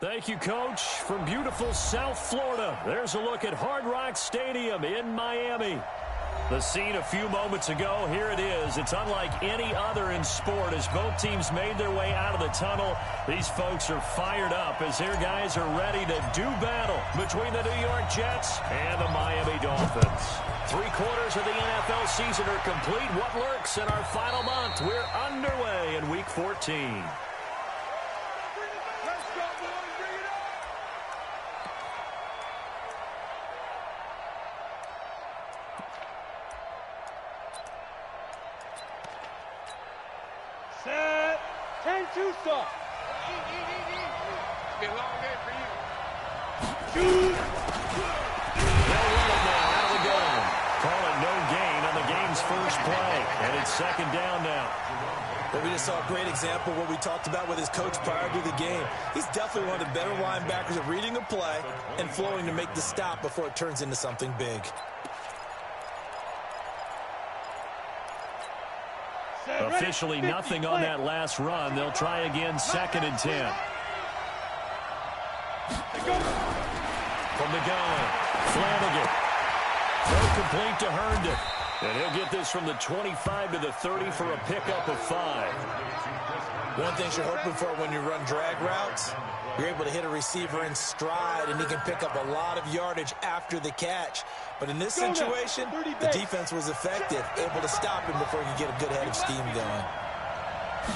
Thank you, Coach. From beautiful South Florida, there's a look at Hard Rock Stadium in Miami. The scene a few moments ago, here it is. It's unlike any other in sport as both teams made their way out of the tunnel. These folks are fired up as their guys are ready to do battle between the New York Jets and the Miami Dolphins. 3/4 of the NFL season are complete. What lurks in our final month? We're underway in Week 14. Set. 10-2 stop. Be a long day for you. Shoot. They'll run it now out of the gun. Call it no gain on the game's first play. And it's second down now. Well, we just saw a great example of what we talked about with his coach prior to the game. He's definitely one of the better linebackers at reading a play and flowing to make the stop before it turns into something big. Officially nothing on that last run. They'll try again, 2nd and 10. From the gun, Flanagan. Throw complete to Herndon. And he'll get this from the 25 to the 30 for a pickup of 5. One thing you're hoping for when you run drag routes, you're able to hit a receiver in stride, and he can pick up a lot of yardage after the catch. But in this situation, the defense was effective, able to stop him before he could get a good head of steam going.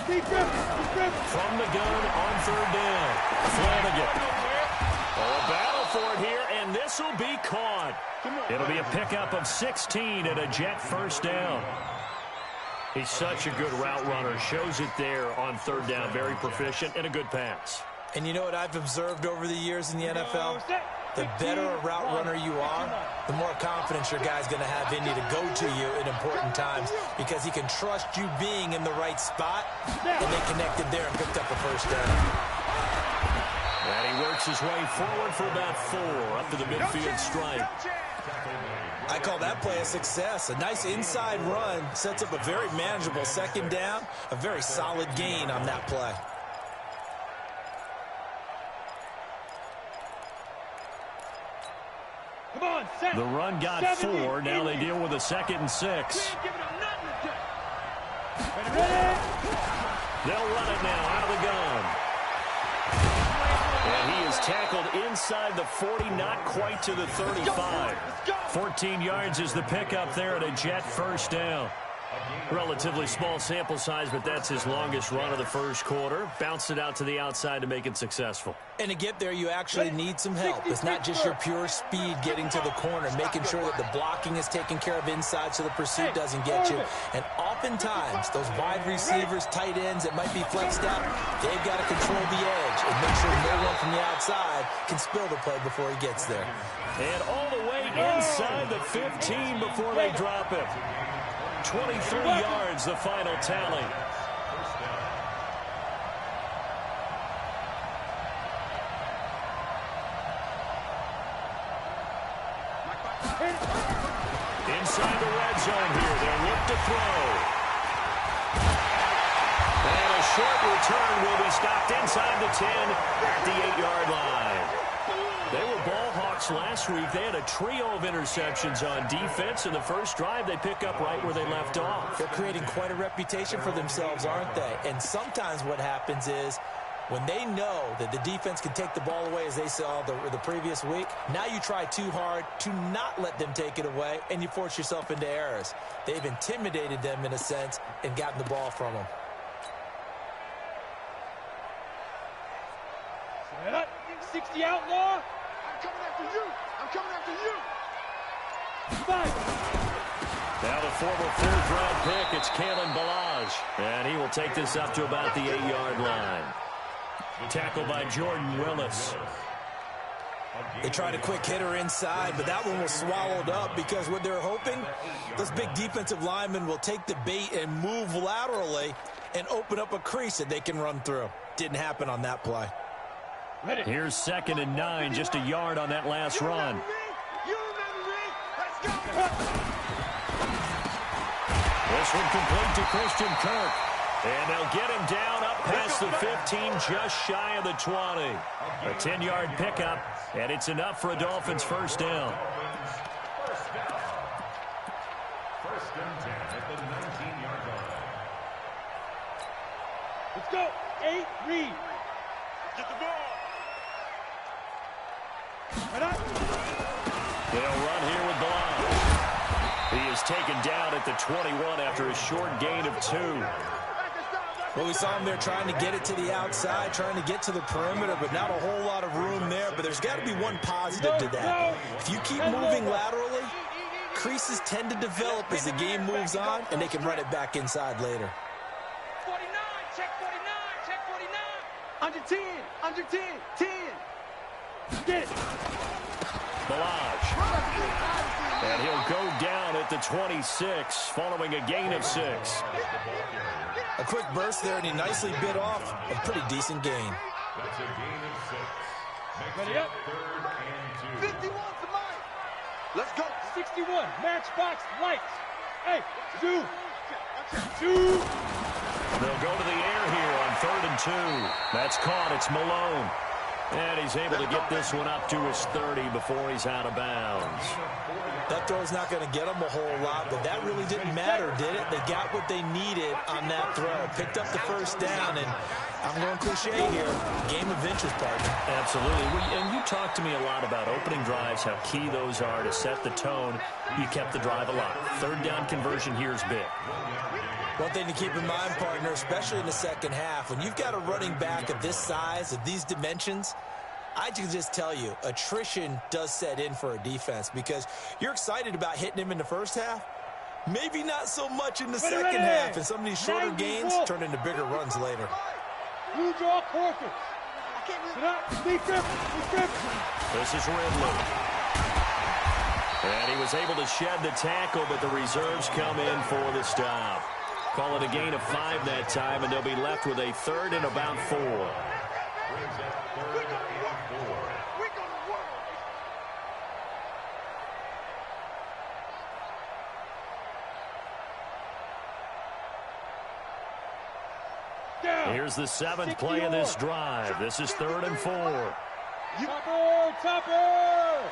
From the gun on 3rd down, Flanagan. Oh, a battle for it here, and this will be caught. It'll be a pickup of 16 and a Jet first down. He's such a good route runner. Shows it there on 3rd down. Very proficient and a good pass. And you know what I've observed over the years in the NFL? The better a route runner you are, the more confidence your guy's going to have in you to go to you in important times because he can trust you being in the right spot, and they connected there and picked up a first down. And he works his way forward for about 4 up to the midfield stripe. I call that play a success. A nice inside run sets up a very manageable 2nd down, a very solid gain on that play. Come on, set. The run got 4. Now they deal with a 2nd and 6. They'll run it now out of the gun. And he is tackled inside the 40, not quite to the 35. 14 yards is the pickup there at a Jet first down. Relatively small sample size, but that's his longest run of the first quarter. Bounced it out to the outside to make it successful. And to get there, you actually need some help. It's not just your pure speed getting to the corner, making sure that the blocking is taken care of inside so the pursuit doesn't get you. And oftentimes, those wide receivers, tight ends that might be flexed out, they've got to control the edge and make sure no one from the outside can spill the play before he gets there. And all the way inside the 15 before they drop it. 23 yards, the final tally. Inside the red zone here. They'll look to throw. And a short return will be stopped inside the 10 at the 8-yard line. They were ball hawks last week. They had a trio of interceptions on defense. In the first drive, they pick up right where they left off. They're creating quite a reputation for themselves, aren't they? And sometimes what happens is when they know that the defense can take the ball away, as they saw the previous week, now you try too hard to not let them take it away, and you force yourself into errors. They've intimidated them in a sense and gotten the ball from them. 60 outlaw. I'm coming after you. I'm coming after you. 5. Now the former 4th-round pick, it's Kalen Balaj. And he will take this up to about the 8-yard line. Tackled by Jordan Willis. They tried a quick hitter inside, but that one was swallowed up because what they're hoping, those big defensive linemen will take the bait and move laterally and open up a crease that they can run through. Didn't happen on that play. Here's 2nd and 9, just a yard on that last run. This one complete to Christian Kirk. And they'll get him down up past the 15, just shy of the 20. A 10-yard pickup, and it's enough for a Dolphins first down. First and 10 at the 19-yard line. Let's go. 8, read. Get the ball. Right up. They'll run here with Boog. He is taken down at the 21 after a short gain of 2. Well, we saw him there trying to get it to the outside, trying to get to the perimeter, but not a whole lot of room there. But there's got to be one positive to that. If you keep moving laterally, creases tend to develop as the game moves on, and they can run it back inside later. 49, check 49, check 49. Under 10, under 10, 10. Get it. Balaj. And he'll go down at the 26 following a gain of 6. A quick burst there, and he nicely bit off a pretty decent gain. That's a gain of 6. Ready up. 3rd and 2. 51 to mine. Let's go. 61, matchbox lights. Hey, zoom. Zoom. They'll go to the air here on 3rd and 2. That's caught. It's Malone. And he's able to get this one up to his 30 before he's out of bounds. That throw's not going to get them a whole lot, but that really didn't matter, did it? They got what they needed on that throw. Picked up the first down, and I'm going cliche here. Game of inches, partner. Absolutely. And you talked to me a lot about opening drives, how key those are to set the tone. You kept the drive alive. 3rd down conversion here is big. One thing to keep in mind, partner, especially in the second half, when you've got a running back of this size, of these dimensions, I can just tell you, attrition does set in for a defense because you're excited about hitting him in the first half. Maybe not so much in the second half, and some of these shorter gains turn into bigger runs later. Blue jaw quarters. Sit up. Stay grip. This is Ridley. And he was able to shed the tackle, but the reserves come in for the stop. Call it a gain of 5 that time, and they'll be left with a 3rd and about 4. We're gonna work. Down. Here's the 7th play of this drive. This is 3rd and 4. Topper.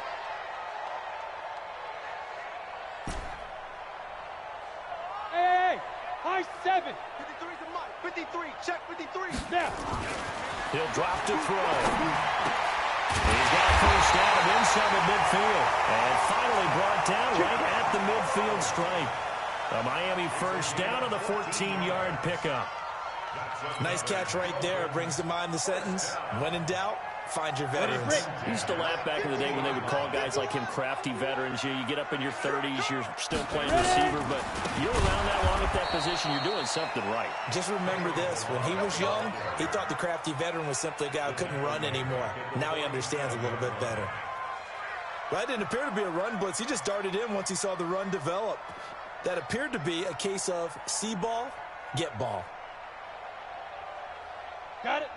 Hey, high 7. 53 to Mike. 53, check 53. Now. He'll drop to throw. He's got a first down inside the midfield. And finally brought down right at the midfield stripe. A Miami first down on the 14-yard pickup. Nice catch right there. Brings to mind the sentence, when in doubt, find your veterans. I used to laugh back in the day when they would call guys like him crafty veterans. You get up in your 30s, you're still playing receiver, but you're around that long at that position, you're doing something right. Just remember this. When he was young, he thought the crafty veteran was simply a guy who couldn't run anymore. Now he understands a little bit better. Well, that didn't appear to be a run blitz. He just darted in once he saw the run develop. That appeared to be a case of see ball, get ball. Got it.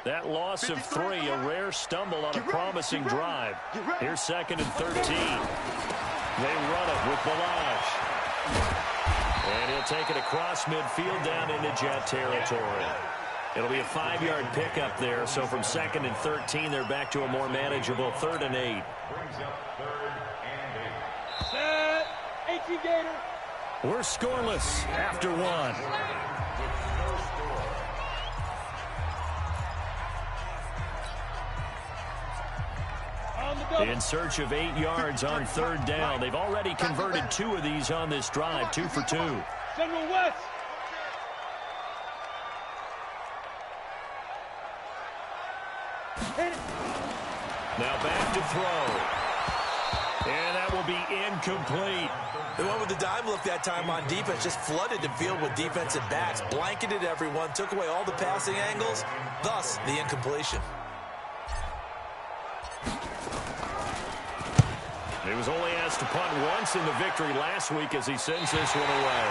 That loss of 3, a rare stumble on a promising drive. Here's 2nd and 13. They run it with Balaj. And he'll take it across midfield down into Jet territory. It'll be a 5-yard pickup there, so from 2nd and 13, they're back to a more manageable 3rd and 8. Brings up 3rd and 8. Set. 18 Gator. We're scoreless after 1. In search of 8 yards on 3rd down. They've already converted 2 of these on this drive, 2 for 2. General West. Hit it. Now back to throw. And that will be incomplete. The one with the dime look that time on defense just flooded the field with defensive backs, blanketed everyone, took away all the passing angles, thus the incompletion. He was only asked to punt once in the victory last week as he sends this one away.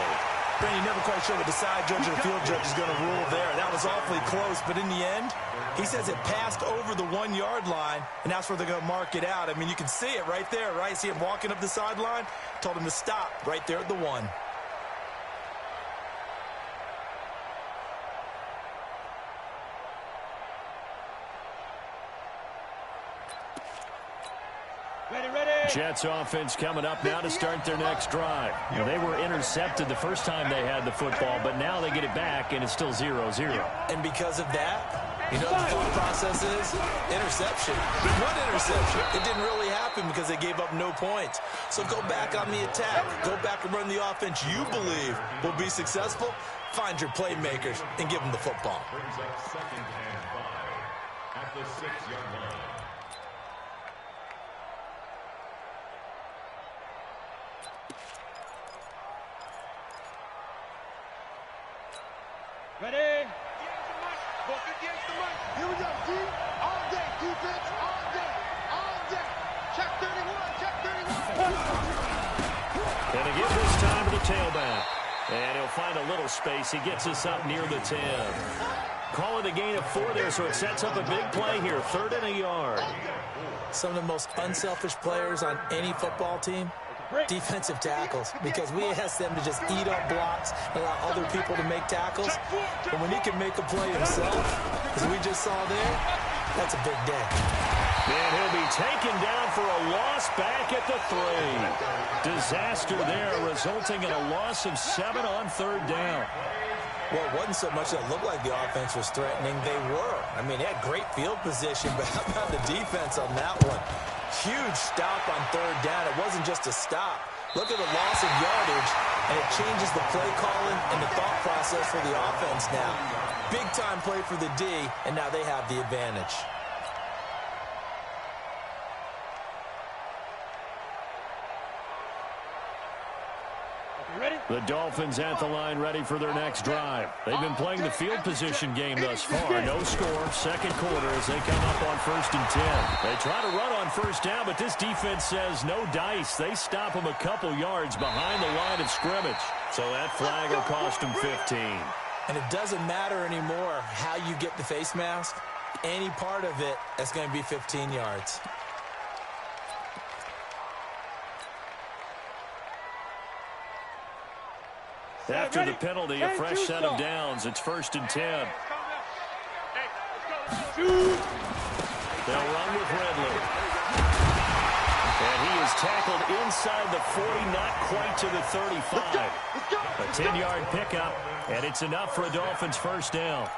Brandon, you're never quite sure what the side judge or the field judge is going to rule there. That was awfully close, but in the end, he says it passed over the 1-yard line, and that's where they're going to mark it out. I mean, you can see it right there, right? See him walking up the sideline? Told him to stop right there at the 1. Jets offense coming up now to start their next drive. They were intercepted the first time they had the football, but now they get it back, and it's still 0-0. And because of that, you know what the thought process is? Interception. One interception. It didn't really happen because they gave up no points. So go back on the attack. Go back and run the offense you believe will be successful. Find your playmakers and give them the football. Brings up 2nd and 5 at the 6-yard line. Ready? Book against the mic. Here we go, D. All day, defense, all day, all day. Check 31, check 31. And he gives this time to the tailback. And he'll find a little space. He gets us up near the 10. Calling a gain of 4 there, so it sets up a big play here. 3rd and a yard. Some of the most unselfish players on any football team, defensive tackles, because we ask them to just eat up blocks, allow other people to make tackles. But when he can make a play himself, as we just saw there, that's a big day. And he'll be taken down for a loss back at the 3. Disaster there, resulting in a loss of 7 on 3rd down. Well, it wasn't so much that it looked like the offense was threatening. They were. I mean, they had great field position, but how about the defense on that one? Huge stop on 3rd down. It wasn't just a stop. Look at the loss of yardage, and it changes the play calling and the thought process for the offense now. Big-time play for the D, and now they have the advantage. The Dolphins at the line ready for their next drive. They've been playing the field position game thus far. No score, 2nd quarter as they come up on 1st and 10. They try to run on 1st down, but this defense says no dice. They stop them a couple yards behind the line of scrimmage. So that flag will cost them 15. And it doesn't matter anymore how you get the face mask. Any part of it, that's going to be 15 yards. After the penalty, a fresh set of downs. It's 1st and 10. They'll run with Ridley. And he is tackled inside the 40, not quite to the 35. A 10-yard pickup, and it's enough for a Dolphins 1st down.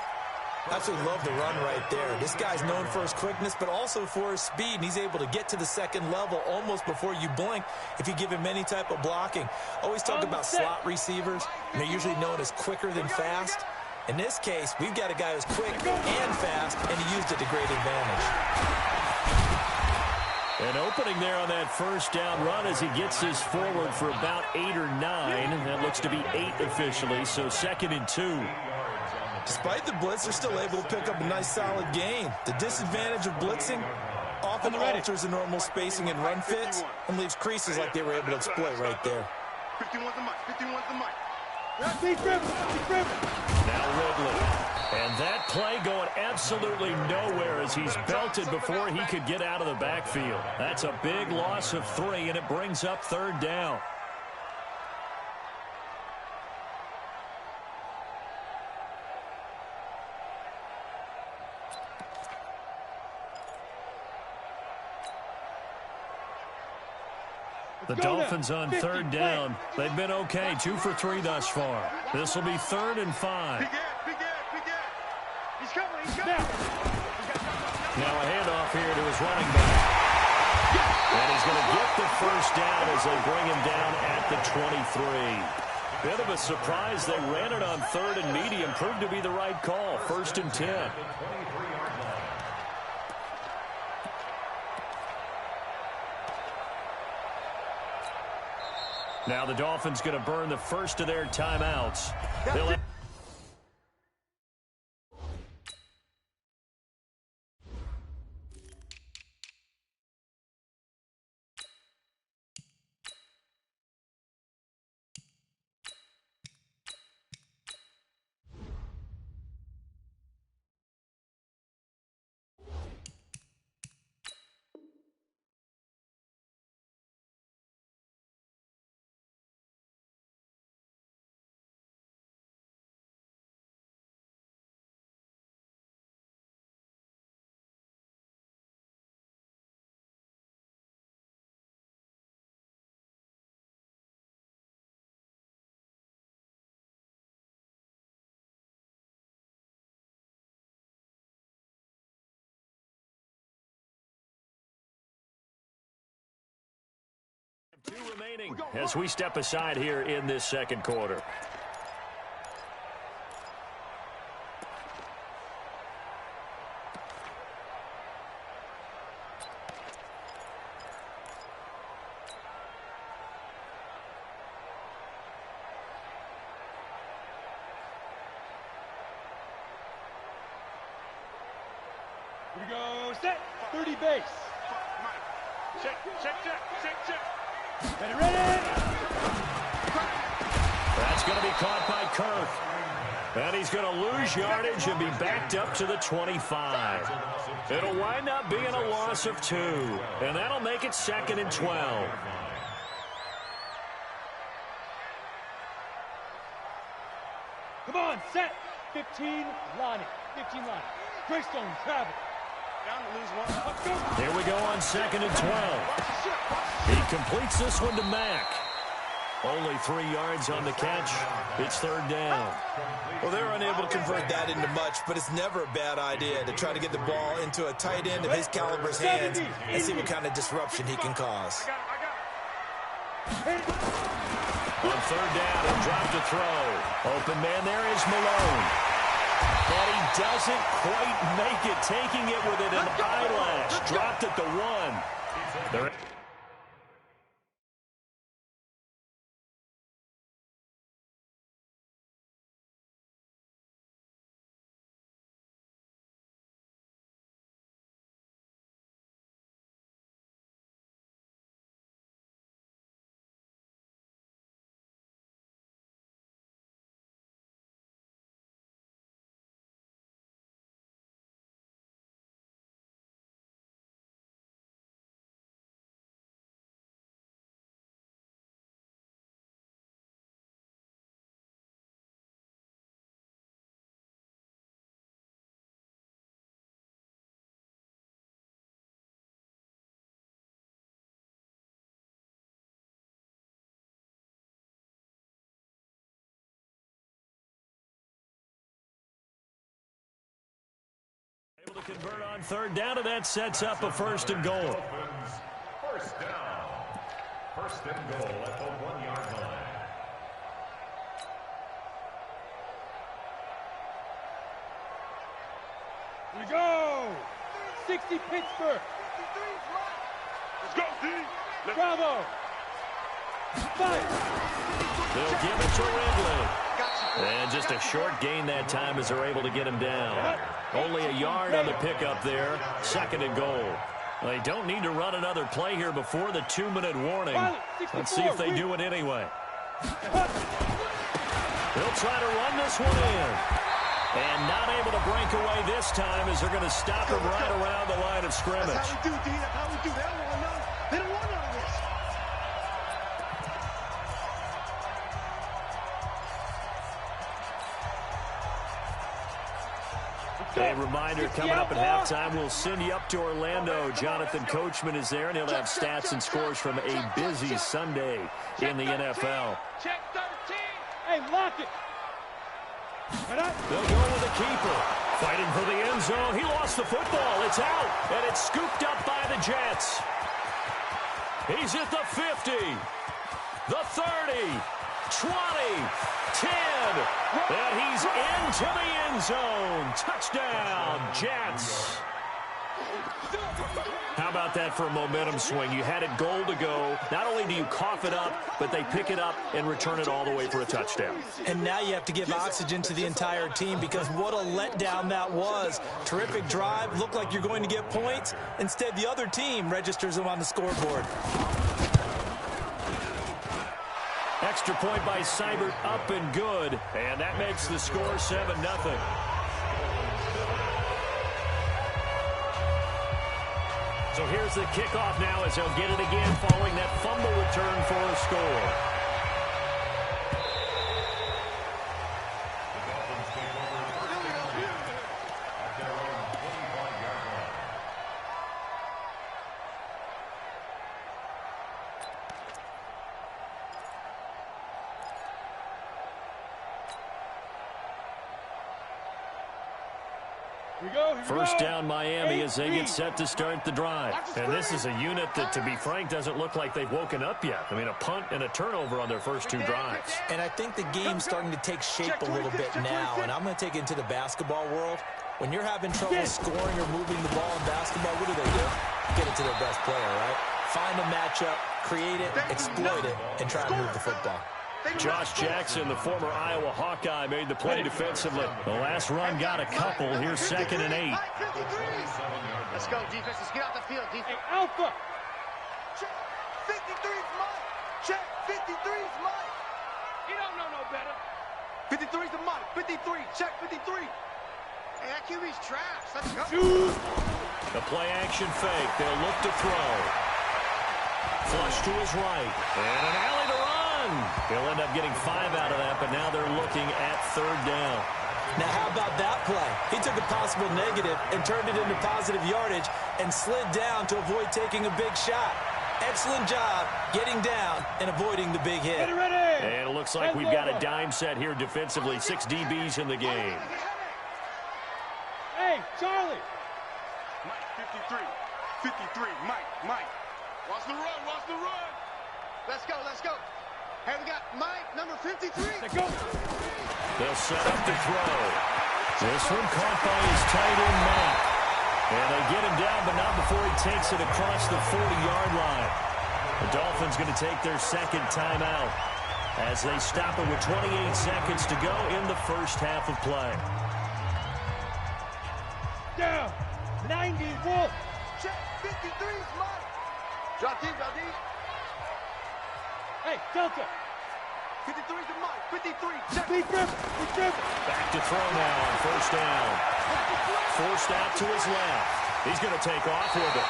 Absolutely love the run right there. This guy's known for his quickness, but also for his speed, and he's able to get to the 2nd level almost before you blink if you give him any type of blocking. Always talk about slot receivers, and they're usually known as quicker than fast. In this case, we've got a guy who's quick and fast, and he used it to great advantage. An opening there on that 1st down run as he gets this forward for about 8 or 9. That looks to be 8 officially, so 2nd and 2. Despite the blitz, they're still able to pick up a nice solid gain. The disadvantage of blitzing often alters the normal spacing and run fits and leaves creases like they were able to exploit right there. 51's the mic. 51's the mic. Now Ridley. And that play going absolutely nowhere as he's belted before he could get out of the backfield. That's a big loss of 3, and it brings up 3rd down. The Dolphins on 3rd down. They've been okay, 2 for 3 thus far. This will be 3rd and 5. Big Ed. He's coming. Now a handoff here to his running back. And he's going to get the 1st down as they bring him down at the 23. Bit of a surprise. They ran it on 3rd and medium. Proved to be the right call. 1st and 10. Now the Dolphins going to burn the first of their timeouts. They'll 2 remaining as we step aside here in this second quarter. Here we go, set, 30 base. Check, check, check, check, check. Ready, ready. That's going to be caught by Kirk. And he's going to lose yardage and be backed up to the 25. It'll wind up being a loss of 2. And that'll make it 2nd and 12. Come on, set, 15, line it, 15 line it. Greystone, travel. Down to lose one. Let's go. Here we go on 2nd and 12. He completes this one to Mack. Only 3 yards on the catch. It's 3rd down. Well, they're unable to convert that into much, but it's never a bad idea to try to get the ball into a tight end of his caliber's hands and see what kind of disruption he can cause. On 3rd down, he'll drop to throw. Open man there is Malone. And he doesn't quite make it, taking it with an eyelash. Dropped at the 1. They're able to convert on 3rd down, and that sets up a 1st and goal. First down. 1st and goal at the 1-yard line. Here we go. 60 Pittsburgh. Let's go, D. Bravo. 5. They'll give it to Ridley. And just a short gain that time as they're able to get him down. Only a yard on the pickup there. 2nd and goal. They don't need to run another play here before the 2-minute warning. Let's see if they do it anyway. They'll try to run this one in. And not able to break away this time as they're going to stop him right around the line of scrimmage. That's how we do, D. That's how we do. They don't want none. They don't want none of this. A reminder, coming up at halftime, we'll send you up to Orlando. Jonathan Coachman is there, and he'll have stats and scores from a busy Sunday in the NFL. Check 13. Hey, lock it. They'll go with the keeper. Fighting for the end zone. He lost the football. It's out, and it's scooped up by the Jets. He's at the 50, the 30, 20, 10, and he's into the end zone. Touchdown, Jets. How about that for a momentum swing? You had it goal to go. Not only do you cough it up, but they pick it up and return it all the way for a touchdown. And now you have to give oxygen to the entire team because what a letdown that was. Terrific drive. Looked like you're going to get points. Instead, the other team registers them on the scoreboard. Extra point by Seibert, up and good. And that makes the score 7-0. So here's the kickoff now as they'll get it again following that fumble return for a score. First down Miami as they get set to start the drive. And this is a unit that, to be frank, doesn't look like they've woken up yet. I mean, a punt and a turnover on their first two drives. And I think the game's starting to take shape a little bit now. And I'm going to take it into the basketball world. When you're having trouble scoring or moving the ball in basketball, what do? Get it to their best player, right? Find a matchup, create it, exploit it, and try to move the football. Josh Jackson, the former Iowa Hawkeye, made the play defensively. The last run got a couple. Here's 2nd and 8. Let's go, defense. Let's get out the field, defense. Hey, Alpha. Check. 53's mine. Check. 53's mine. You don't know no better. 53's the mine. 53. Check 53. Hey, that QB's trash. Let's go. Shoot. The play action fake. They'll look to throw. Flush to his right. And an alley to run. He'll end up getting 5 out of that, but now they're looking at 3rd down. Now, how about that play? He took a possible negative and turned it into positive yardage and slid down to avoid taking a big shot. Excellent job getting down and avoiding the big hit. Get ready. And it looks like we've got a dime set here defensively. 6 DBs in the game. Hey, Charlie. Mike, 53. 53. Mike. Watch the run. Watch the run. Let's go. Let's go. Hey, we got Mike, number 53. Let's go. They'll set up to throw. This one caught by his tight end, Mike. And they get him down, but not before he takes it across the 40-yard line. The Dolphins going to take their 2nd timeout as they stop it with 28 seconds to go in the first half of play. Down. 90 Wolf. Check. 53's Mike. Drop deep. Hey, Delta. 53's the Mike. 53. Check. Deep grip. Back to throw now on 1st down. Forced out to his left. He's going to take off with it.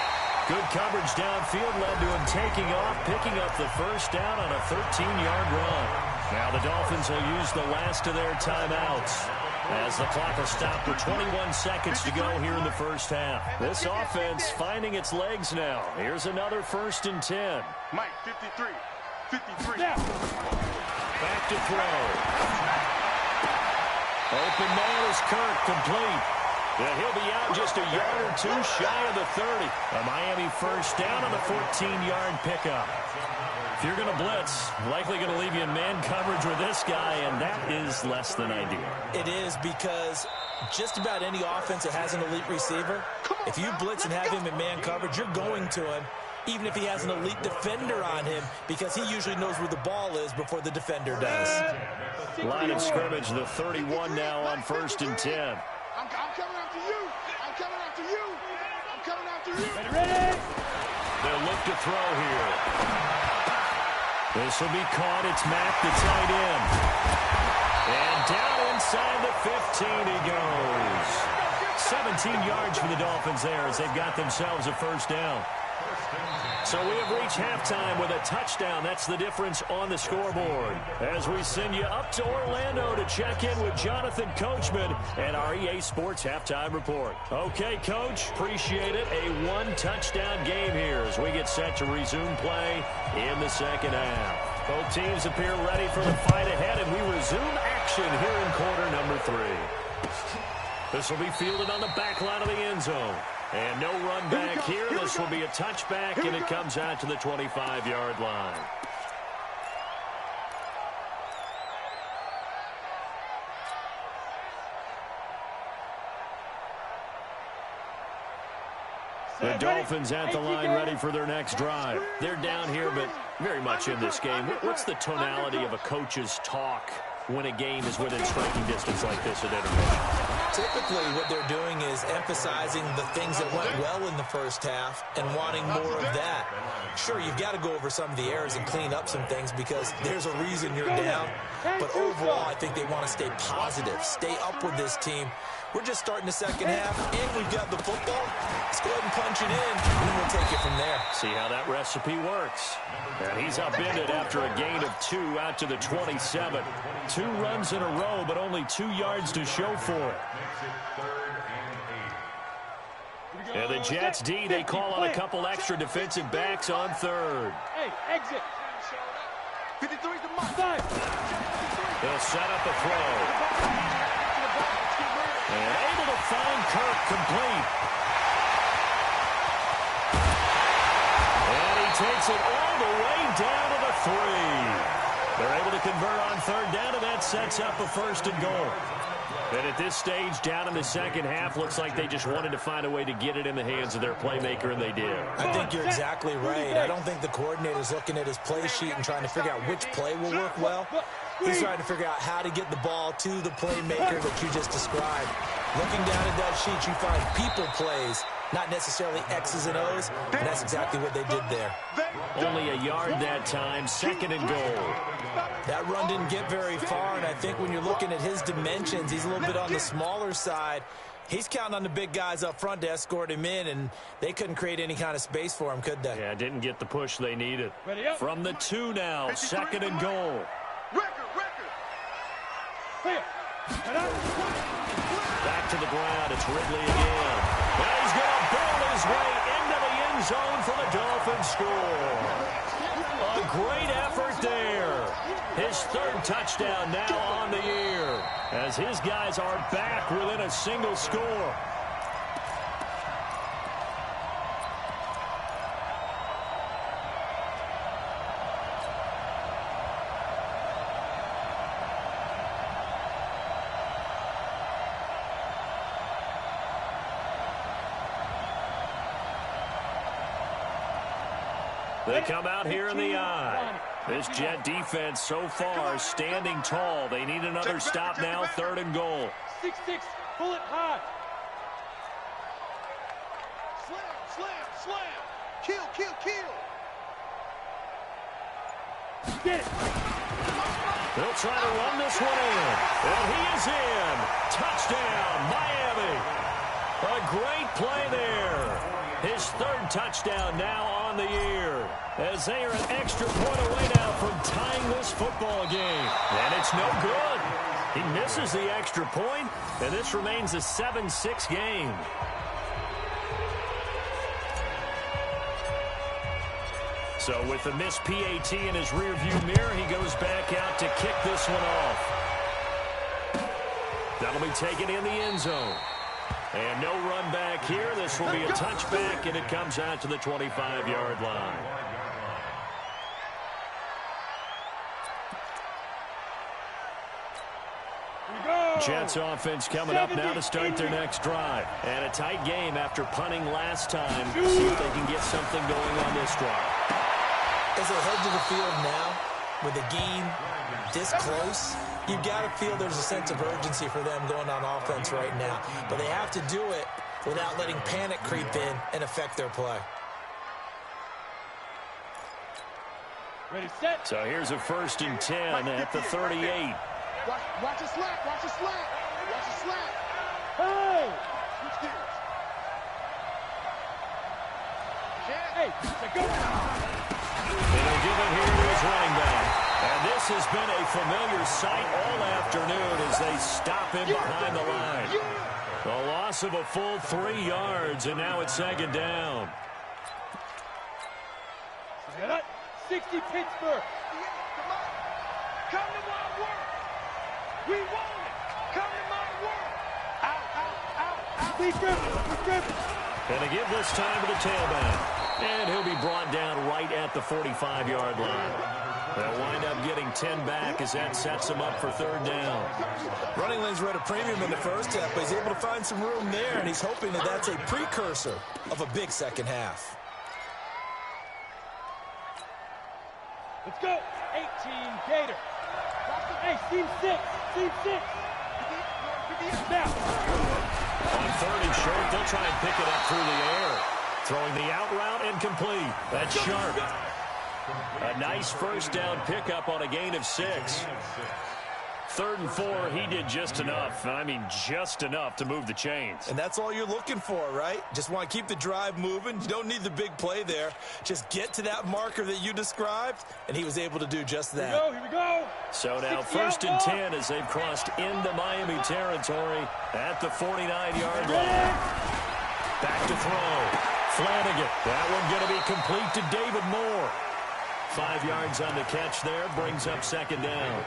Good coverage downfield led to him taking off, picking up the 1st down on a 13-yard run. Now the Dolphins will use the last of their timeouts as the clock will stop with 21 seconds to go here in the first half. This offense finding its legs now. Here's another 1st and 10. Mike, 53. 53. Yeah. Back to throw. Open man is Kirk, complete. And he'll be out just a yard or two shy of the 30. A Miami 1st down on a 14-yard pickup. If you're going to blitz, likely going to leave you in man coverage with this guy, and that is less than ideal. It is, because just about any offense that has an elite receiver, if you blitz and have him in man coverage, you're going to him, even if he has an elite defender on him, because he usually knows where the ball is before the defender does. Line of scrimmage, the 31 now on 1st and 10. I'm coming after you. I'm coming after you. I'm coming after you. Ready. They'll look to throw here. This will be caught. It's Mack, the tight end. And down inside the 15 he goes. 17 yards for the Dolphins there as they've got themselves a 1st down. So we have reached halftime with a touchdown. That's the difference on the scoreboard. As we send you up to Orlando to check in with Jonathan Coachman and our EA Sports Halftime Report. Okay, Coach, appreciate it. A 1-touchdown game here as we get set to resume play in the 2nd half. Both teams appear ready for the fight ahead, and we resume action here in quarter number 3. This will be fielded on the back line of the end zone. And no run back here. This will be a touchback, and it comes out to the 25-yard line. The Dolphins at the line ready for their next drive. They're down here, but very much in this game. What's the tonality of a coach's talk when a game is within striking distance like this at intermission? Typically, what they're doing is emphasizing the things that went well in the first half and wanting more of that. Sure, you've got to go over some of the errors and clean up some things because there's a reason you're down. But overall, I think they want to stay positive, stay up with this team. We're just starting the second half, and we've got the football. Let's go ahead and punch it in, and then we'll take it from there. See how that recipe works. And he's upended after a gain of 2 out to the 27. 2 runs in a row, but only 2 yards to show for it. And the Jets D, they call on a couple extra defensive backs on 3rd. Hey, exit. 53's the Mike. Five. They'll set up a throw. And able to find Kirk complete. And he takes it all the way down to the 3. They're able to convert on third down, and that sets up a 1st and goal. And at this stage, down in the second half, looks like they just wanted to find a way to get it in the hands of their playmaker, and they did. I think you're exactly right. I don't think the coordinator's looking at his play sheet and trying to figure out which play will work well. He's trying to figure out how to get the ball to the playmaker that you just described. Looking down at that sheet, you find people plays, not necessarily X's and O's, and that's exactly what they did there. Only a yard that time, 2nd and goal. That run didn't get very far, and I think when you're looking at his dimensions, he's a little bit on the smaller side. He's counting on the big guys up front to escort him in, and they couldn't create any kind of space for him, could they? Yeah, didn't get the push they needed. From the 2 now, 2nd and goal. Back to the ground, it's Ridley again. Now he's going to build his way into the end zone for the Dolphins score. A great effort there. His 3rd touchdown now on the year, as his guys are back within a single score. They come out here in the eye. This Jet defense so far standing tall. They need another stop now, 3rd and goal. 6-6, pull it high. Slam. Kill. Get it. They'll try to run this one in. And he is in. Touchdown, Miami. A great play there. His 3rd touchdown now on the year, as they are an extra point away now from tying this football game. And it's no good. He misses the extra point, and this remains a 7-6 game. So with the missed PAT in his rearview mirror, he goes back out to kick this one off. That'll be taken in the end zone. And no run back here. This will be a touchback, and it comes out to the 25-yard line. Jets offense coming up now to start their next drive. And a tight game after punting last time. See if they can get something going on this drive. As they head to the field now, with the game this close, you've got to feel there's a sense of urgency for them going on offense right now. But they have to do it without letting panic creep in and affect their play. Ready, set. So here's a 1st and 10 at the 38. Watch the slack. Hey! Switch gears. Hey, go. And he'll give it here to his running back. And this has been a familiar sight all afternoon as they stop him behind the line. The loss of a full 3 yards, and now it's 2nd down. 60 Pittsburgh. Come to my work. We want it. Come to my work. Out. Be driven. And they give this time to the tailback. And he'll be brought down right at the 45-yard line. They'll wind up getting 10 back as that sets them up for 3rd down. Running lanes were at a premium in the first half, but he's able to find some room there, and he's hoping that that's a precursor of a big second half. Let's go. 18 Gator. Hey, team 6. Now. On 3rd and short, they'll try and pick it up through the air. Throwing the out route incomplete. That's sharp. A nice 1st down pickup on a gain of 6. 3rd and 4, he did just enough. I mean, just enough to move the chains. And that's all you're looking for, right? Just want to keep the drive moving. You don't need the big play there. Just get to that marker that you described, and he was able to do just that. Here we go. So now 1st and 10 as they've crossed into Miami territory at the 49-yard line. Back to throw. Flanagan. That one going to be complete to David Moore. 5 yards on the catch there. Brings up 2nd down.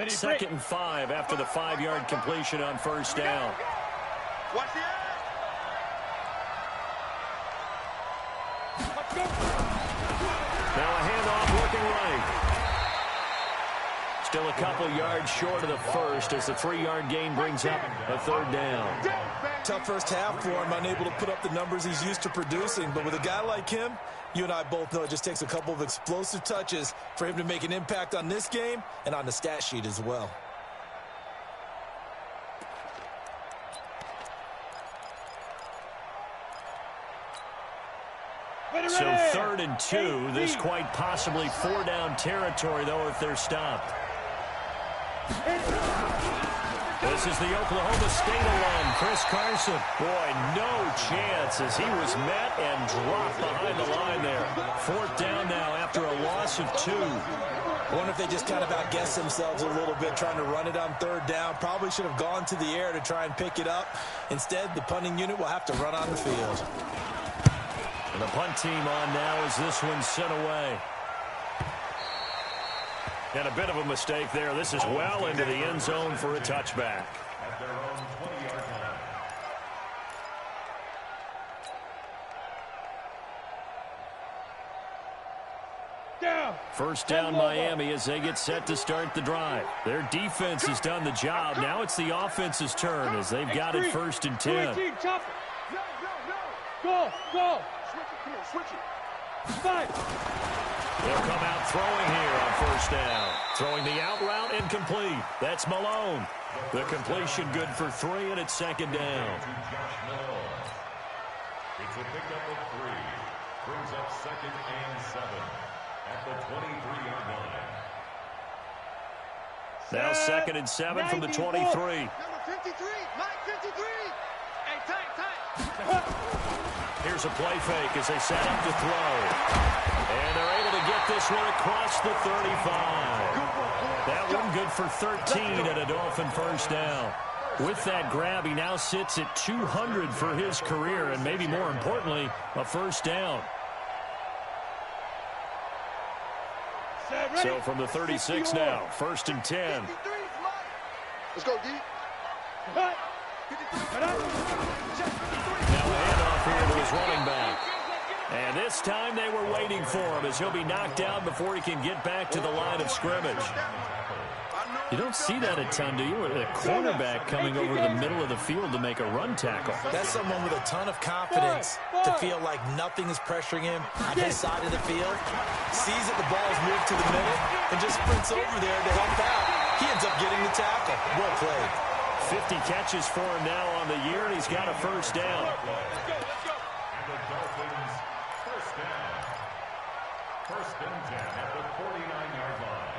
Second and 5 after the 5-yard completion on first down. Watch the air. Now a handoff looking right. Still a couple yards short of the first as the 3-yard gain brings up a third down. Tough first half for him, unable to put up the numbers he's used to producing. But with a guy like him, you and I both know it just takes a couple of explosive touches for him to make an impact on this game and on the stat sheet as well. So 3rd and 2. This quite possibly 4-down territory, though, if they're stopped. This is the Oklahoma State alum, Chris Carson. Boy, no chance as he was met and dropped behind the line there. 4th down now after a loss of 2. I wonder if they just kind of outguessed themselves a little bit trying to run it on 3rd down. Probably should have gone to the air to try and pick it up. Instead, the punting unit will have to run on the field. And the punt team on now as this one's sent away. And a bit of a mistake there. This is well into the end zone for a touchback. At their own 20-yard line. Down. First down Miami as they get set to start the drive. Their defense has done the job. Now it's the offense's turn as they've got it 1st and 10. Chop it. Go. Switch it. Come on, switch it. 5. They'll come out throwing here on 1st down. Throwing the out route incomplete. That's Malone. The completion good for 3, and it's 2nd down. To Josh Malone. It's a pickup of 3. Brings up 2nd and 7 at the 23-yard line. Now 2nd and 7 from the 23. Number 53. Mike 53. Hey, tight. Here's a play fake as they set up to throw. And they're able to get this one across the 35. That one good for 13 at a Dolphin 1st down. With that grab, he now sits at 200 for his career, and maybe more importantly, a 1st down. So from the 36 now, 1st and 10. Let's go, D. Now a handoff here to his running back. And this time they were waiting for him as he'll be knocked down before he can get back to the line of scrimmage. You don't see that a ton, do you? A cornerback coming over the middle of the field to make a run tackle. That's someone with a ton of confidence to feel like nothing is pressuring him on his side of the field. Sees that the ball is moved to the middle and just sprints over there to help out. He ends up getting the tackle. Well played. 50 catches for him now on the year, and he's got a 1st down. And the Dolphins 1st down. 1st and 10 at the 49-yard line.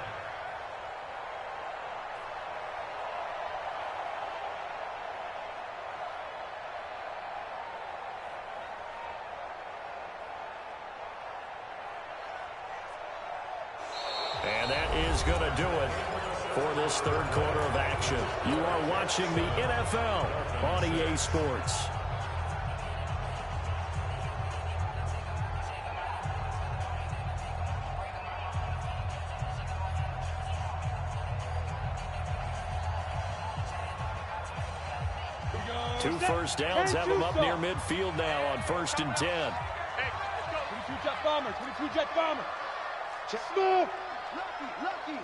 And that is going to do it for this 3rd quarter of action. You are watching the NFL on EA Sports. Two 1st downs have them up near midfield now on 1st and 10. 22 jet bomber. 22 jet bomber. Check. Lucky.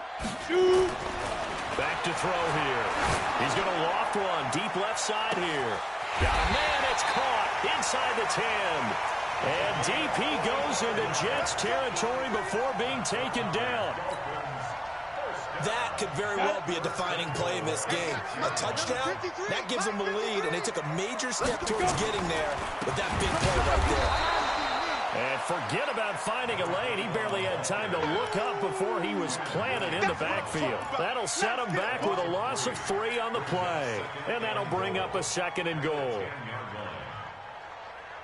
Shoot. Back to throw here. He's going to loft one deep left side here. Got a man. It's caught inside the 10. And DP goes into Jets territory before being taken down. That could very well be a defining play in this game. A touchdown, that gives them the lead, and they took a major step towards getting there with that big play right there. And forget about finding a lane. He barely had time to look up before he was planted in the backfield. That'll set him back with a loss of 3 on the play. And that'll bring up a 2nd and goal.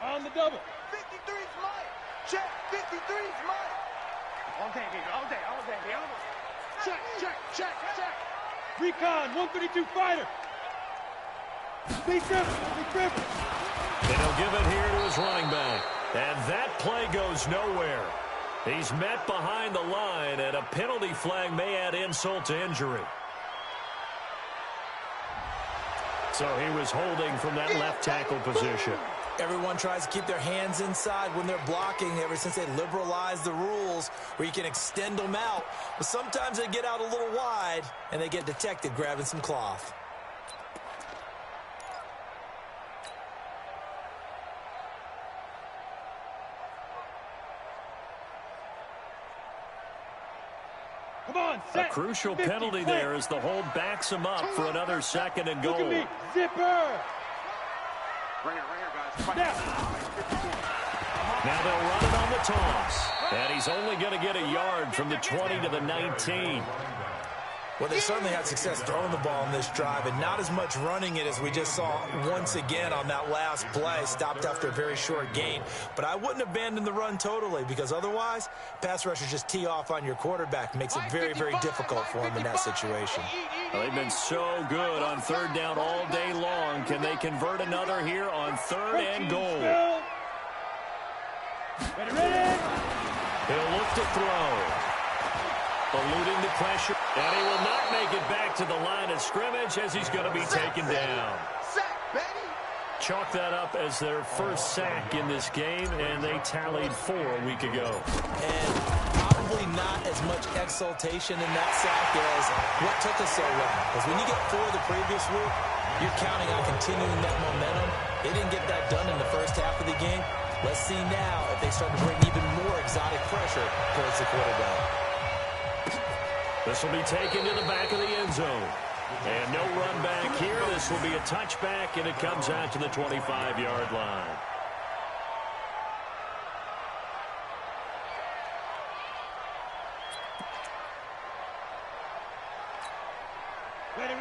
On the double. 53's Mike. Check. 53's Mike. All day, baby. All day. Check. Recon, 132 fighter. Big Trevor. And he'll give it here to his running back. And that play goes nowhere. He's met behind the line, and a penalty flag may add insult to injury. So he was holding from that left tackle position. Everyone tries to keep their hands inside when they're blocking ever since they liberalized the rules where you can extend them out. But sometimes they get out a little wide and they get detected grabbing some cloth. Come on, set. A crucial 50, penalty there as the hold backs him up for another second and goal. Look at me, zipper. Right here, guys. Now they'll run it on the toss. And he's only going to get a yard from the 20 to the 19. Well, they certainly had success throwing the ball in this drive and not as much running it as we just saw once again on that last play. Stopped after a very short gain. But I wouldn't abandon the run totally because otherwise, pass rushers just tee off on your quarterback. Makes it very, very difficult for him in that situation. Well, they've been so good on third down all day long. Can they convert another here on third and goal? Ready. He'll look to throw. Eluding the pressure. And he will not make it back to the line of scrimmage as he's going to be taken down. Sack, baby. Chalk that up as their first sack in this game, and they tallied 4 a week ago. And probably not as much exultation in that sack as what took us so long. Because when you get 4 the previous week, you're counting on continuing that momentum. They didn't get that done in the first half of the game. Let's see now if they start to bring even more exotic pressure towards the quarterback. This will be taken to the back of the end zone. And no run back here. This will be a touchback, and it comes out to the 25-yard line.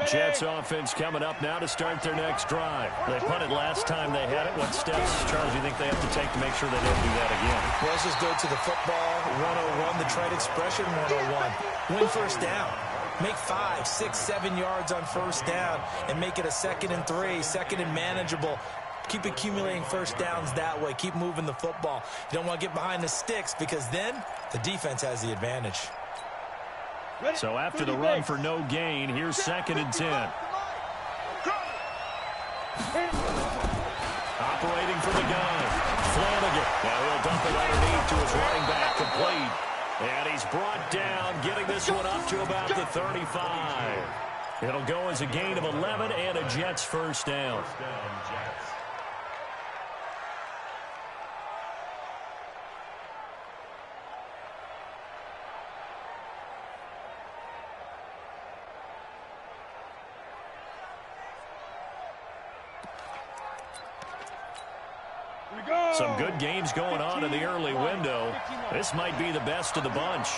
Jets offense coming up now to start their next drive. They punted last time they had it. What steps, Charles, do you think they have to take to make sure they don't do that again? Well, let's just go to the football 101, the trade expression 101. Win first down. Make 5, 6, 7 yards on first down and make it a 2nd and 3, 2nd and manageable. Keep accumulating first downs that way. Keep moving the football. You don't want to get behind the sticks because then the defense has the advantage. So after the run for no gain, here's 2nd and 10. Operating from the gun, Flanagan. Now he'll dump it underneath to his running back, complete. And he's brought down, getting this one up to about the 35. It'll go as a gain of 11 and a Jets first down. Some good games going on in the early window. This might be the best of the bunch.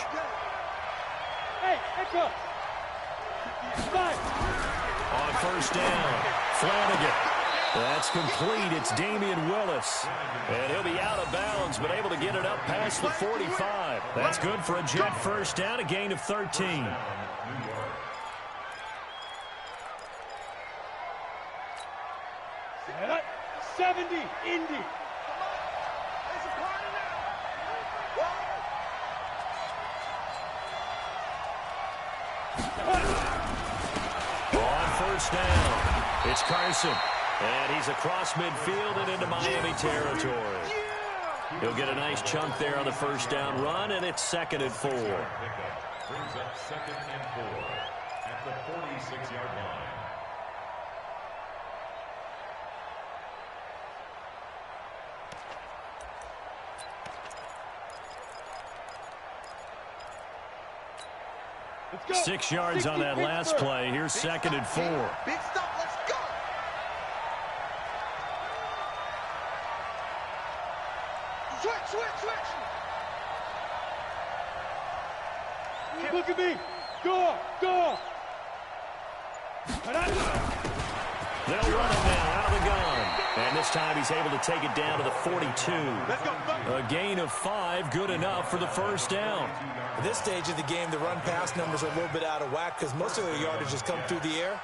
On first down, Flanagan. That's complete. It's Damian Willis. And he'll be out of bounds, but able to get it up past the 45. That's good for a Jet first down, a gain of 13. 70, Indy. On first down, it's Carson. And he's across midfield and into Miami territory. He'll get a nice chunk there on the first down run, and it's 2nd and 4. Brings up 2nd and 4 at the 46-yard line. Let's go. 6 yards on that last play. Here's 2nd and 4. Big stop, let's go. Switch. Look at me. Go. They'll run it now out of the gun. And this time he's able to take it down to the 42. A gain of 5, good enough for the first down. At this stage of the game, the run-pass numbers are a little bit out of whack because most of their yardage has come through the air.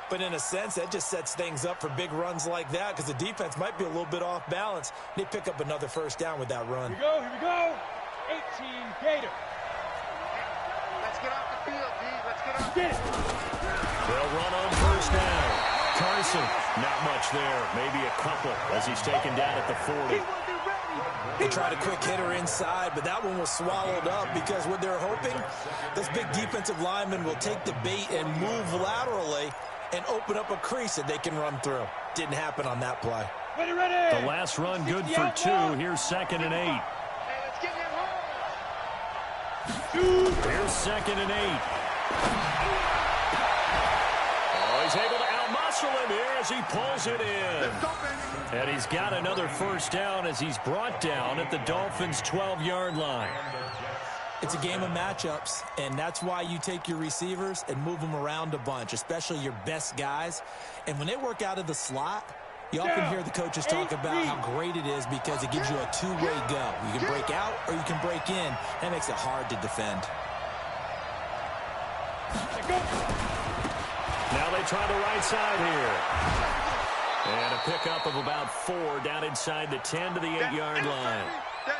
But in a sense, that just sets things up for big runs like that because the defense might be a little bit off balance. They pick up another first down with that run. Here we go. 18 Gator. Let's get off the field, D. Let's get off. Get it. They'll run on first down. Carson. Not much there. Maybe a couple as he's taken down at the 40. They tried a quick hitter inside, but that one was swallowed up because what they're hoping, this big defensive lineman will take the bait and move laterally and open up a crease that they can run through. Didn't happen on that play. The last run good for 2. Here's 2nd and 8. Hey, let's get him home. Here's 2nd and 8. Oh, he's able to outmuscle him here as he pulls it in. Let's go, baby. And he's got another first down as he's brought down at the Dolphins' 12-yard line. It's a game of matchups, and that's why you take your receivers and move them around a bunch, especially your best guys. And when they work out of the slot, you often hear the coaches talk about how great it is because it gives you a two-way go. You can break out or you can break in. That makes it hard to defend. Now they try the right side here. And a pickup of about 4 down inside the 10 to the 8-yard line. That's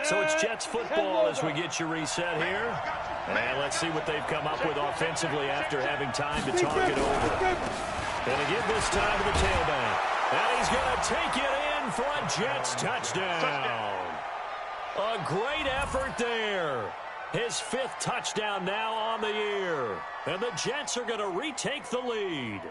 it. So it's Jets football as we get you reset here. And let's see what they've come up with offensively after having time to talk it over. And again this time to the tailback. And he's going to take it in for a Jets touchdown. A great effort there. His 5th touchdown now on the year. And the Jets are going to retake the lead.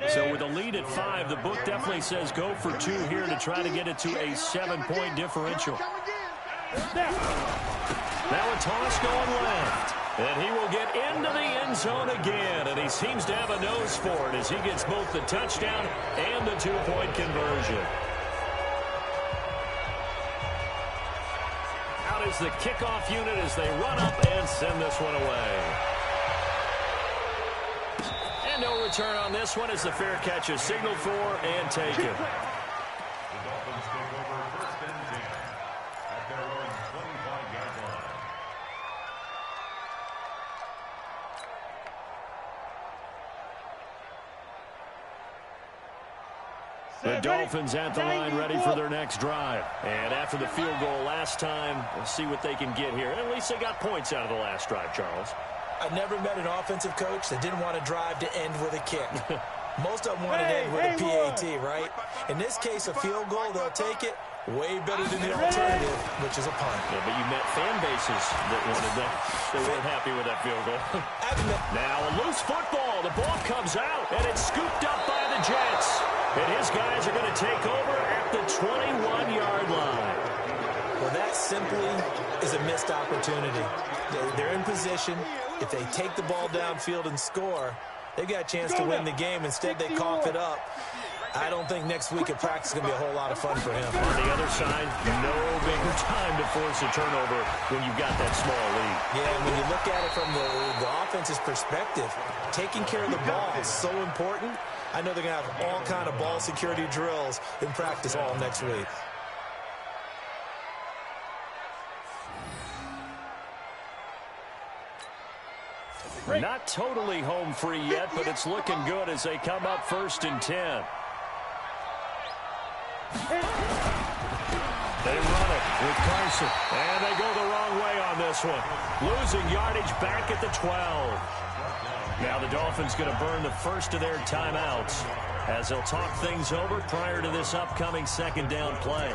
So with a lead at 5, the book definitely says go for 2 here to try to get it to a 7-point differential. Now a toss going left. And he will get into the end zone again. And he seems to have a nose for it as he gets both the touchdown and the 2-point conversion. Out is the kickoff unit as they run up and send this one away. And no return on this one as the fair catch is signaled for and taken. The Dolphins take over 1st and 10 at their own 25-yard line. The Dolphins at the line ready for their next drive. And after the field goal last time, we'll see what they can get here. And at least they got points out of the last drive, Charles. I never met an offensive coach that didn't want to drive to end with a kick. Most of them want to end with a PAT, right? In this case, a field goal, they'll take it. Way better than the alternative, which is a punt. Yeah, but you met fan bases that wanted that. They weren't happy with that field goal. Now a loose football. The ball comes out, and it's scooped up by the Jets. And his guys are going to take over at the 21-yard line. Well, that simply is a missed opportunity. They're in position. If they take the ball downfield and score, they've got a chance to win the game. Instead, they cough it up. I don't think next week at practice is going to be a whole lot of fun for him. On the other side, no bigger time to force a turnover when you've got that small lead. Yeah, and when you look at it from the offense's perspective, taking care of the ball is so important. I know they're going to have all kind of ball security drills in practice all next week. Not totally home free yet, but it's looking good as they come up 1st and 10. They run it with Carson, and they go the wrong way on this one. Losing yardage back at the 12. Now the Dolphins going to burn the first of their timeouts as they'll talk things over prior to this upcoming 2nd down play.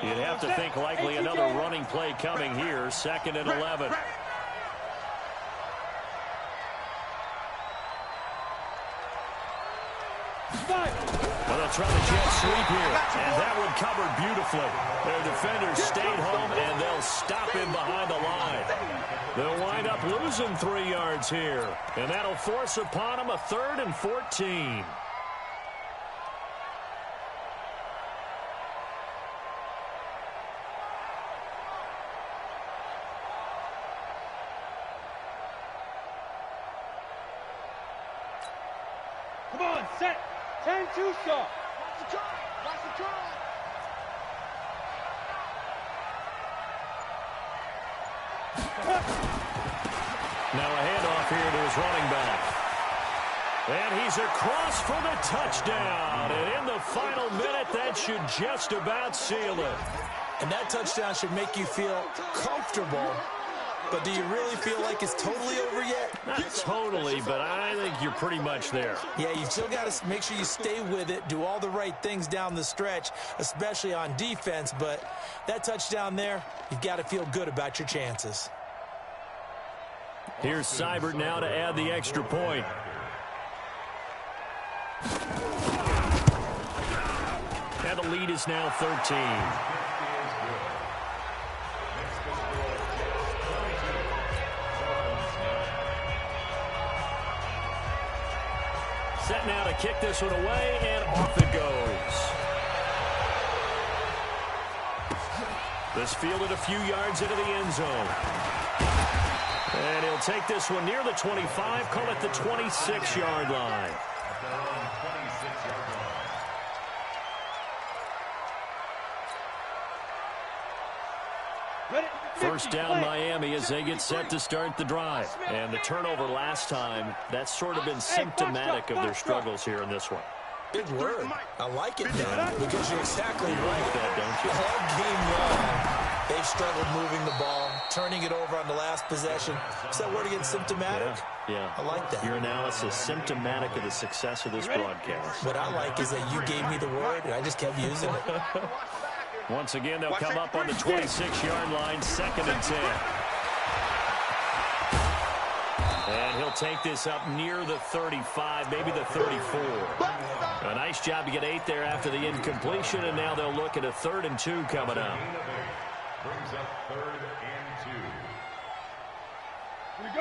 You'd have to think likely another running play coming here, 2nd and 11. Well, they'll try the jet sweep here, and that one covered beautifully. Their defenders stayed home, and they'll stop him behind the line. They'll wind up losing 3 yards here. And that'll force upon them a 3rd and 14. Come on, set. 10-2 start. Watch the try. Watch the try. Now a handoff here to his running back. And he's across for the touchdown. And in the final minute, that should just about seal it. And that touchdown should make you feel comfortable. But do you really feel like it's totally over yet? Not totally, but I think you're pretty much there. Yeah, you still got to make sure you stay with it, do all the right things down the stretch, especially on defense. But that touchdown there, you've got to feel good about your chances. Here's Seibert now to add the extra point. And the lead is now 13. Set now to kick this one away, and off it goes. This fielded a few yards into the end zone. And he'll take this one near the 25, call it the 26-yard line. First down Miami as they get set to start the drive. And the turnover last time, that's sort of been symptomatic of their struggles here in this one. Big word. I like it, Dan, because you're exactly right. That, don't you? All game long, they've struggled moving the ball, turning it over on the last possession. Is that word again, symptomatic? Yeah. I like that. Your analysis symptomatic of the success of this broadcast. What I like is that you gave me the word, and I just kept using it. Once again, they'll come up on the 26-yard line, 2nd and 10. And he'll take this up near the 35, maybe the 34. A nice job to get 8 there after the incompletion, and now they'll look at a 3rd and 2 coming up. Brings up 3rd and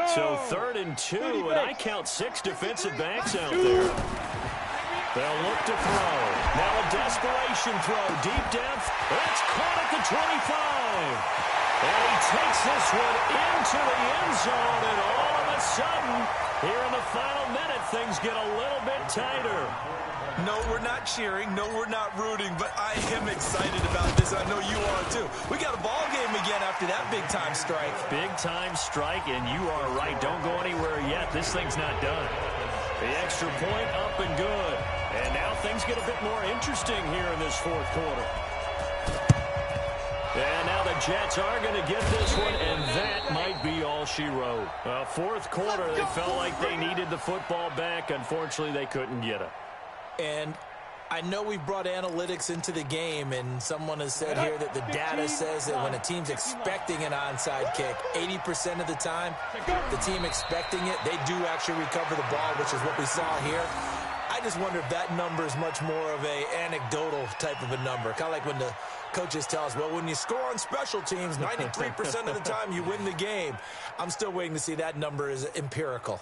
2. So 3rd and 2, and I count 6 defensive backs out there. They'll look to throw. Now a desperation throw deep down. That's caught at the 25. And he takes this one into the end zone, and all of a sudden, here in the final minute, things get a little bit tighter. No, we're not cheering. No, we're not rooting, but I am excited about this. I know you are, too. We got a ball game again after that big-time strike. Big-time strike, and you are right. Don't go anywhere yet. This thing's not done. The extra point up and good. And now things get a bit more interesting here in this 4th quarter. And now the Jets are going to get this one, and that might be all she wrote. 4th quarter, they felt like they needed the football back. Unfortunately, they couldn't get it. And I know we've brought analytics into the game, and someone has said here that the data says that when a team's expecting an onside kick, 80% of the time, the team expecting it, they do actually recover the ball, which is what we saw here. I just wonder if that number is much more of a anecdotal type of a number. Kind of like when the coaches tell us, well, when you score on special teams, 93% of the time you win the game. I'm still waiting to see that number is empirical.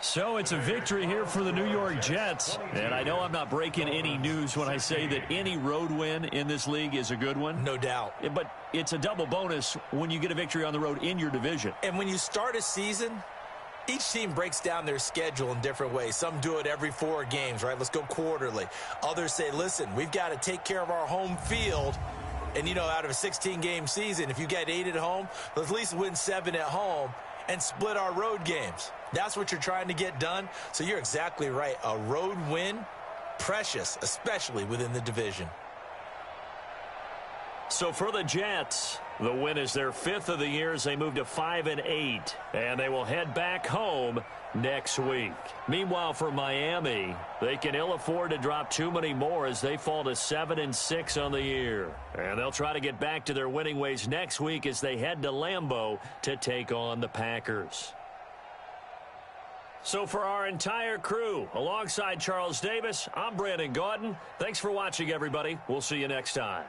So it's a victory here for the New York Jets. And I know I'm not breaking any news when I say that any road win in this league is a good one. No doubt. But it's a double bonus when you get a victory on the road in your division. And when you start a season, each team breaks down their schedule in different ways. Some do it every 4 games, right? Let's go quarterly. Others say, listen, we've got to take care of our home field. And, you know, out of a 16-game season, if you get 8 at home, let's at least win 7 at home and split our road games. That's what you're trying to get done. So you're exactly right. A road win, precious, especially within the division. So for the Jets, the win is their 5th of the year as they move to 5-8. And they will head back home next week. Meanwhile, for Miami, they can ill afford to drop too many more as they fall to 7-6 on the year. And they'll try to get back to their winning ways next week as they head to Lambeau to take on the Packers. So for our entire crew, alongside Charles Davis, I'm Brandon Gaudin. Thanks for watching, everybody. We'll see you next time.